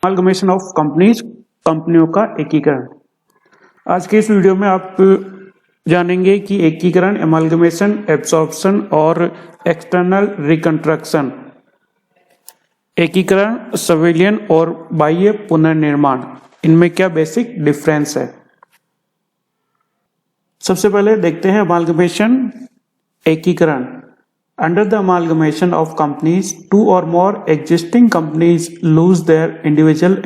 Amalgamation of companies, कंपनियों का एकीकरण। आज के इस वीडियो में आप जानेंगे कि एकीकरण, अमालगमेशन, एब्सॉर्प्शन और एक्सटर्नल रिकंस्ट्रक्शन, एकीकरण, संविलियन और बाह्य पुनर्निर्माण, इनमें क्या बेसिक डिफरेंस है। सबसे पहले देखते हैं अमालगमेशन, एकीकरण। Under the amalgamation of companies, two or more existing companies lose their individual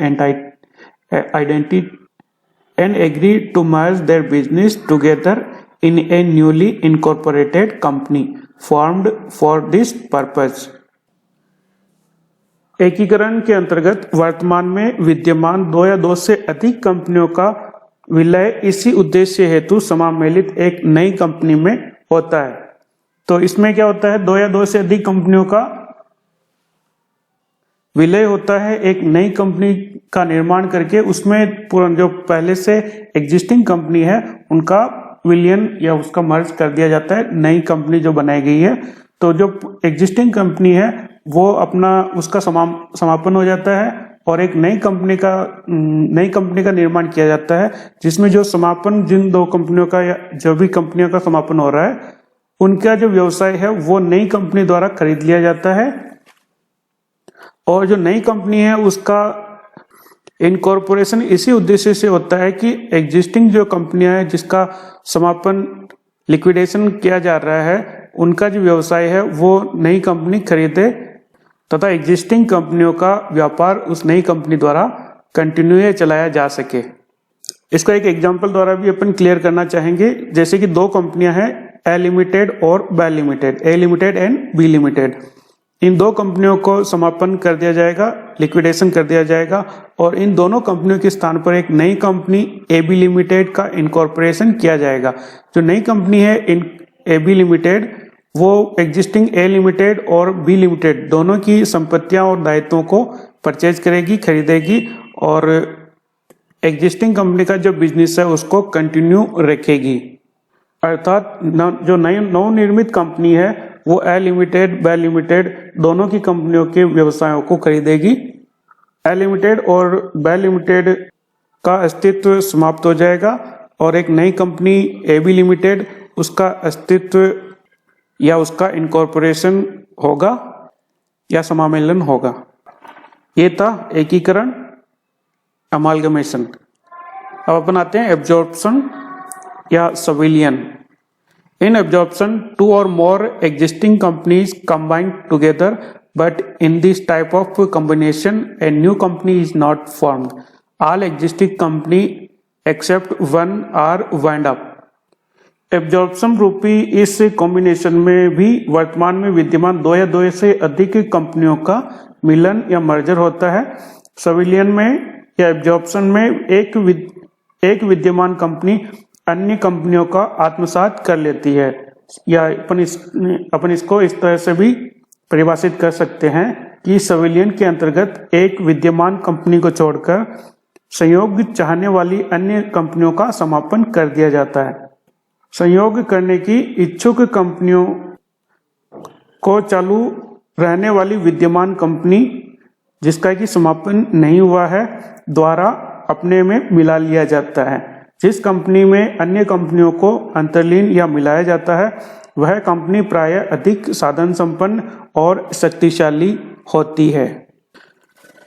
identity and agree to merge their business together in a newly incorporated company formed for this purpose. एकीकरण के अंतर्गत वर्तमान में विद्यमान दो या दो से अधिक कंपनियों का विलय इसी उद्देश्य हेतु समामेलित एक नई कंपनी में होता है। तो इसमें क्या होता है, दो या दो से अधिक कंपनियों का विलय होता है एक नई कंपनी का निर्माण करके, उसमें जो पहले से एग्जिस्टिंग कंपनी है उनका विलयन या उसका मर्ज कर दिया जाता है, नई कंपनी जो बनाई गई है। तो जो एग्जिस्टिंग कंपनी है वो अपना उसका समापन हो जाता है और एक नई कंपनी का निर्माण किया जाता है, जिसमें जो समापन जिन दो कंपनियों का या जो भी कंपनियों का समापन हो रहा है उनका जो व्यवसाय है वो नई कंपनी द्वारा खरीद लिया जाता है और जो नई कंपनी है उसका इनकॉर्पोरेशन इसी उद्देश्य से होता है कि एग्जिस्टिंग जो कंपनियां है जिसका समापन लिक्विडेशन किया जा रहा है उनका जो व्यवसाय है वो नई कंपनी खरीदे तथा एग्जिस्टिंग कंपनियों का व्यापार उस नई कंपनी द्वारा कंटिन्यू चलाया जा सके। इसको एक एग्जांपल द्वारा भी अपन क्लियर करना चाहेंगे। जैसे कि दो कंपनियां हैं, ए लिमिटेड और B limited, A limited and B limited. इन दो कंपनियों को समापन कर दिया जाएगा, लिक्विडेशन कर दिया जाएगा और इन दोनों कंपनियों के स्थान पर एक नई कंपनी ए बी लिमिटेड का इनकॉर्पोरेशन किया जाएगा। जो नई कंपनी है ए बी लिमिटेड वो एग्जिस्टिंग ए लिमिटेड और बी लिमिटेड दोनों की संपत्तियां और दायित्वों को परचेज करेगी, खरीदेगी और एग्जिस्टिंग कंपनी का जो बिजनेस है उसको कंटिन्यू रखेगी। अर्थात जो नई नवनिर्मित कंपनी है वो ए लिमिटेड, बी लिमिटेड दोनों की कंपनियों के व्यवसायों को खरीदेगी। ए लिमिटेड और बी लिमिटेड का अस्तित्व समाप्त हो जाएगा और एक नई कंपनी ए बी लिमिटेड उसका अस्तित्व या उसका इनकॉर्पोरेशन होगा या समामेलन होगा। ये था एकीकरण, अमालगमेशन। अब अपन आते हैं एब्जॉर्प्शन या संविलियन। In absorption, two or more existing companies combine together, but in this type of combination, a new company is not formed. All existing company except one are wound up. Absorption रूपी इस combination में भी वर्तमान में विद्यमान दो या दो से अधिक कंपनियों का मिलन या मर्जर होता है। संविलियन में या एब्जॉर्प्शन में एक विद्यमान कंपनी अन्य कंपनियों का आत्मसात कर लेती है, या अपन इसको इस तरह से भी परिभाषित कर सकते हैं कि संविलियन के अंतर्गत एक विद्यमान कंपनी को छोड़कर संयोग चाहने वाली अन्य कंपनियों का समापन कर दिया जाता है। संयोग करने की इच्छुक कंपनियों को चालू रहने वाली विद्यमान कंपनी जिसका कि समापन नहीं हुआ है द्वारा अपने में मिला लिया जाता है। जिस कंपनी में अन्य कंपनियों को अंतर्लीन या मिलाया जाता है वह कंपनी प्रायः अधिक साधन संपन्न और शक्तिशाली होती है।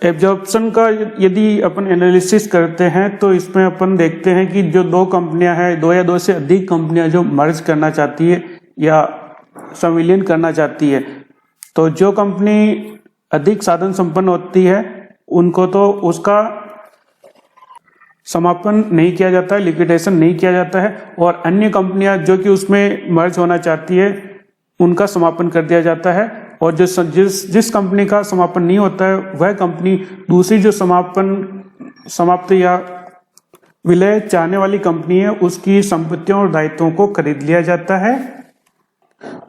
एब्जॉर्प्शन का यदि अपन एनालिसिस करते हैं तो इसमें अपन देखते हैं कि जो दो कंपनियां हैं, दो या दो से अधिक कंपनियां जो मर्ज करना चाहती है या संविलियन करना चाहती है, तो जो कंपनी अधिक साधन संपन्न होती है उनको तो उसका समापन नहीं किया जाता है, लिक्विडेशन नहीं किया जाता है, और अन्य कंपनियां जो कि उसमें मर्ज होना चाहती है उनका समापन कर दिया जाता है। और जिस कंपनी का समापन नहीं होता है वह कंपनी दूसरी जो समाप्त या विलय चाहने वाली कंपनी है उसकी संपत्तियों और दायित्वों को खरीद लिया जाता है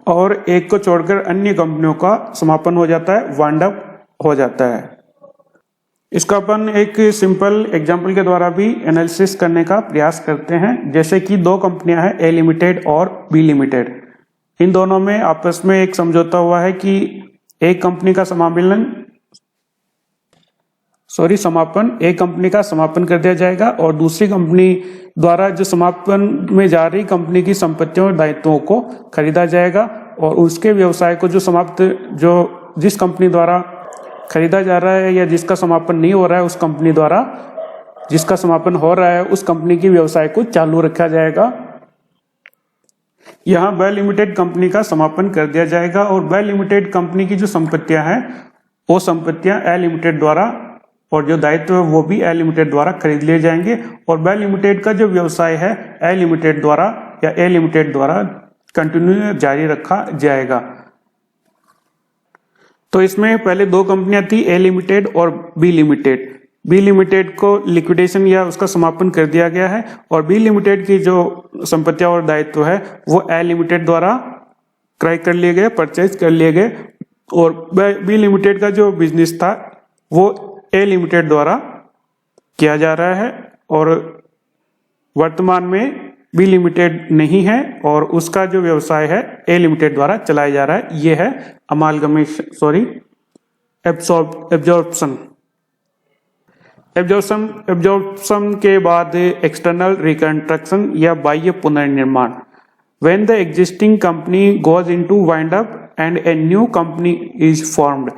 और एक को छोड़कर अन्य कंपनियों का समापन हो जाता है, वाइंड अप हो जाता है। इसका अपन एक सिंपल एग्जांपल के द्वारा भी एनालिसिस करने का प्रयास करते हैं। जैसे कि दो कंपनियां हैं, ए लिमिटेड और बी लिमिटेड। इन दोनों में आपस में एक समझौता हुआ है कि एक कंपनी का समामेलन समापन, एक कंपनी का समापन कर दिया जाएगा और दूसरी कंपनी द्वारा जो समापन में जा रही कंपनी की संपत्तियों और दायित्वों को खरीदा जाएगा और उसके व्यवसाय को जो जिस कंपनी द्वारा खरीदा जा रहा है या जिसका समापन नहीं हो रहा है उस कंपनी द्वारा जिसका समापन हो रहा है उस कंपनी के व्यवसाय को चालू रखा जाएगा। यहाँ बाय लिमिटेड कंपनी का समापन कर दिया जाएगा और बाय लिमिटेड कंपनी की जो संपत्तियां हैं वो संपत्तियां ए लिमिटेड द्वारा और जो दायित्व है वो भी ए लिमिटेड द्वारा खरीद लिए जाएंगे और बाय लिमिटेड का जो व्यवसाय है ए लिमिटेड द्वारा या ए लिमिटेड द्वारा कंटिन्यू जारी रखा जाएगा। तो इसमें पहले दो कंपनियां थी, ए लिमिटेड और बी लिमिटेड। बी लिमिटेड को लिक्विडेशन या उसका समापन कर दिया गया है और बी लिमिटेड की जो संपत्तियां और दायित्व है वो ए लिमिटेड द्वारा क्रय कर लिए गए, परचेज कर लिए गए और बी लिमिटेड का जो बिजनेस था वो ए लिमिटेड द्वारा किया जा रहा है और वर्तमान में बी लिमिटेड नहीं है और उसका जो व्यवसाय है ए लिमिटेड द्वारा चलाया जा रहा है। ये है एब्जॉर्प्शन के बाद एक्सटर्नल रिकंस्ट्रक्शन या बाह्य पुनर्निर्माण। When the existing company goes into wind up and a new company is formed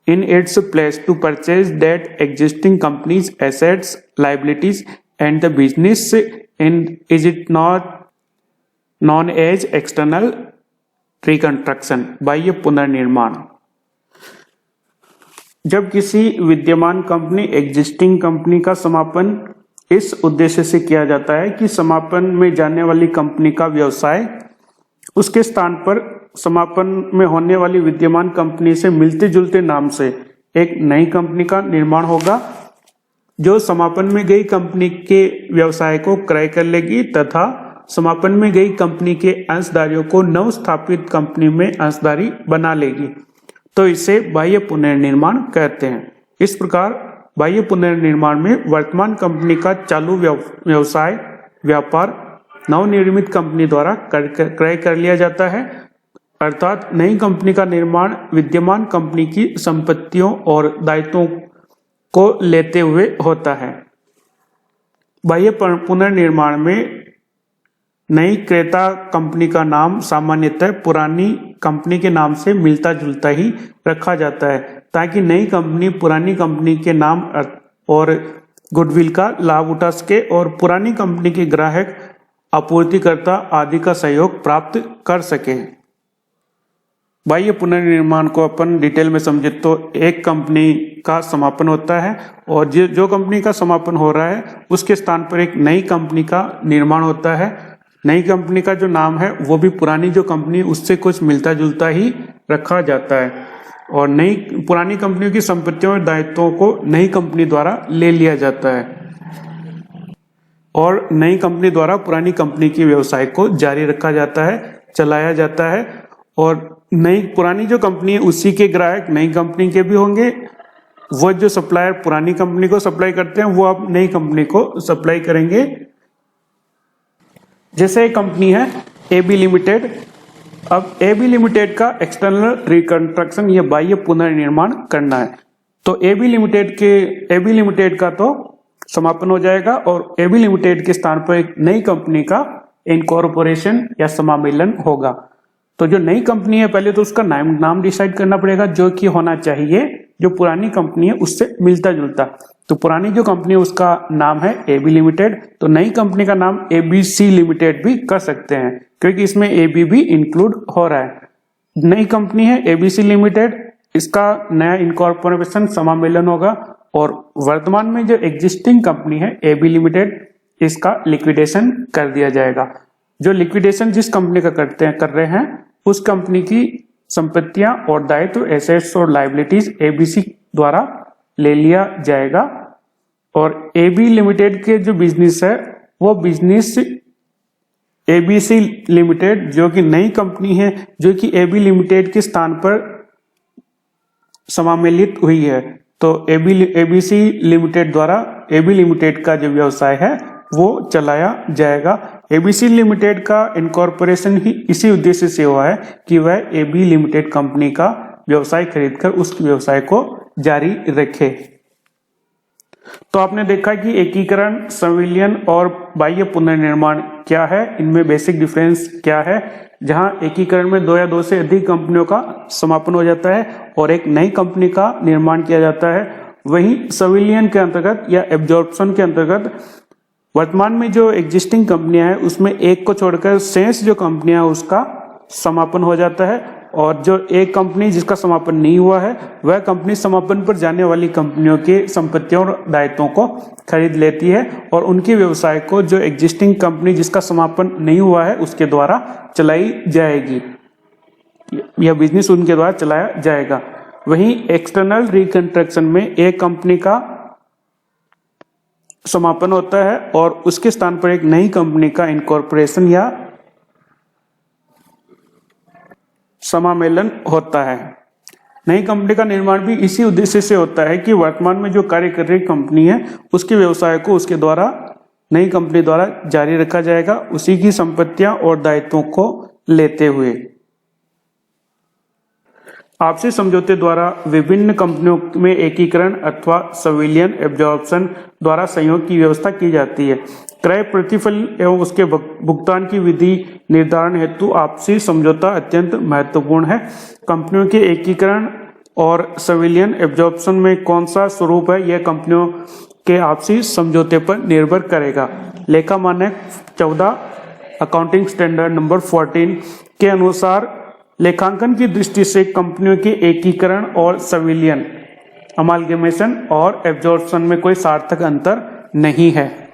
in its place to purchase that existing company's assets, liabilities and the business, and is it not known as external reconstruction, बाह्य पुनर्निर्माण। जब किसी विद्यमान company existing company का समापन इस उद्देश्य से किया जाता है कि समापन में जाने वाली कंपनी का व्यवसाय उसके स्थान पर समापन में होने वाली विद्यमान कंपनी से मिलते जुलते नाम से एक नई कंपनी का निर्माण होगा जो समापन में गई कंपनी के व्यवसाय को क्रय कर लेगी तथा समापन में गई कंपनी के अंशधारियों को नव स्थापित कंपनी में अंशधारी बना लेगी। तो इसे बाह्य पुनर्निर्माण कहते हैं। इस प्रकार बाह्य पुनर्निर्माण में वर्तमान कंपनी का चालू व्यवसाय व्यापार नवनिर्मित कंपनी द्वारा क्रय कर लिया जाता है, अर्थात नई कंपनी का निर्माण विद्यमान कंपनी की संपत्तियों और दायित्वों को लेते हुए होता है। बाह्य पुनर्निर्माण में नई क्रेता कंपनी का नाम सामान्यतः पुरानी कंपनी के नाम से मिलता जुलता ही रखा जाता है ताकि नई कंपनी पुरानी कंपनी के नाम और गुडविल का लाभ उठा सके और पुरानी कंपनी के ग्राहक, आपूर्तिकर्ता आदि का सहयोग प्राप्त कर सके। बाह्य पुनर्निर्माण को अपन डिटेल में समझे तो एक कंपनी का समापन होता है और जो कंपनी का समापन हो रहा है उसके स्थान पर एक नई कंपनी का निर्माण होता है। नई कंपनी का जो नाम है वो भी पुरानी जो कंपनी उससे कुछ मिलता जुलता ही रखा जाता है और पुरानी कंपनियों की संपत्तियों और दायित्वों को नई कंपनी द्वारा ले लिया जाता है और नई कंपनी द्वारा पुरानी कंपनी के व्यवसाय को जारी रखा जाता है, चलाया जाता है और पुरानी जो कंपनी है उसी के ग्राहक नई कंपनी के भी होंगे। वो जो सप्लायर पुरानी कंपनी को सप्लाई करते हैं वो अब नई कंपनी को सप्लाई करेंगे। जैसे एक कंपनी है एबी लिमिटेड। अब एबी लिमिटेड का एक्सटर्नल रिकंस्ट्रक्शन या बाह्य पुनर्निर्माण करना है तो एबी लिमिटेड का तो समापन हो जाएगा और एबी लिमिटेड के स्थान पर एक नई कंपनी का इनकॉर्पोरेशन या समामेलन होगा। तो जो नई कंपनी है पहले तो उसका नाम डिसाइड करना पड़ेगा जो कि होना चाहिए जो पुरानी कंपनी है उससे मिलता जुलता। तो पुरानी जो कंपनी है उसका नाम है एबी लिमिटेड, तो नई कंपनी का नाम एबीसी लिमिटेड भी कर सकते हैं क्योंकि इसमें एबी भी इंक्लूड हो रहा है। नई कंपनी है एबीसी लिमिटेड, इसका नया इनकॉर्पोरेशन समामेलन होगा और वर्तमान में जो एग्जिस्टिंग कंपनी है एबी लिमिटेड इसका लिक्विडेशन कर दिया जाएगा। जो लिक्विडेशन जिस कंपनी का कर रहे हैं उस कंपनी की संपत्तियां और दायित्व एसेट्स और लायबिलिटीज एबीसी द्वारा ले लिया जाएगा और एबी लिमिटेड के जो बिजनेस है वो बिजनेस एबीसी लिमिटेड जो कि नई कंपनी है जो कि एबी लिमिटेड के स्थान पर समामेलित हुई है तो एबीसी लिमिटेड द्वारा एबी लिमिटेड का जो व्यवसाय है वो चलाया जाएगा। एबीसी लिमिटेड का इनकॉर्पोरेशन ही इसी उद्देश्य से हुआ है कि वह एबी लिमिटेड कंपनी का व्यवसाय खरीदकर उस व्यवसाय को जारी रखे। तो आपने देखा कि एकीकरण, संविलियन और बाह्य पुनर्निर्माण क्या है, इनमें बेसिक डिफरेंस क्या है। जहां एकीकरण में 2 या 2 से अधिक कंपनियों का समापन हो जाता है और एक नई कंपनी का निर्माण किया जाता है, वहीं संविलियन के अंतर्गत या एब्जॉर्प्शन के अंतर्गत वर्तमान में जो एग्जिस्टिंग कंपनियां हैं उसमें एक को छोड़कर शेष जो कंपनियां हैं उसका समापन हो जाता है, और जो एक कंपनी जिसका समापन नहीं हुआ है वह कंपनी समापन पर जाने वाली कंपनियों के संपत्तियों और दायित्वों को खरीद लेती है और उनके व्यवसाय को जो एग्जिस्टिंग कंपनी जिसका समापन नहीं हुआ है उसके द्वारा चलाई जाएगी, यह बिजनेस उनके द्वारा चलाया जाएगा। वहीं एक्सटर्नल रिकंस्ट्रक्शन में एक कंपनी का समापन होता है और उसके स्थान पर एक नई कंपनी का इनकॉर्पोरेशन या समामेलन होता है। नई कंपनी का निर्माण भी इसी उद्देश्य से होता है कि वर्तमान में जो कार्य कर रही कंपनी है उसके व्यवसाय को उसके द्वारा नई कंपनी द्वारा जारी रखा जाएगा, उसी की संपत्तियां और दायित्वों को लेते हुए। आपसी समझौते द्वारा विभिन्न कंपनियों में एकीकरण अथवा संविलियन एब्जॉर्प्शन द्वारा सहयोग की व्यवस्था की जाती है। क्रय प्रतिफल एवं उसके भुगतान की विधि निर्धारण हेतु आपसी समझौता अत्यंत महत्वपूर्ण है। कंपनियों के एकीकरण और संविलियन एब्जॉर्प्शन में कौन सा स्वरूप है, यह कंपनियों के आपसी समझौते पर निर्भर करेगा। लेखा मानक 14 अकाउंटिंग स्टैंडर्ड नंबर 14 के अनुसार लेखांकन की दृष्टि से कंपनियों के एकीकरण और संविलियन, अमालगमेशन और एब्जॉर्प्शन में कोई सार्थक अंतर नहीं है।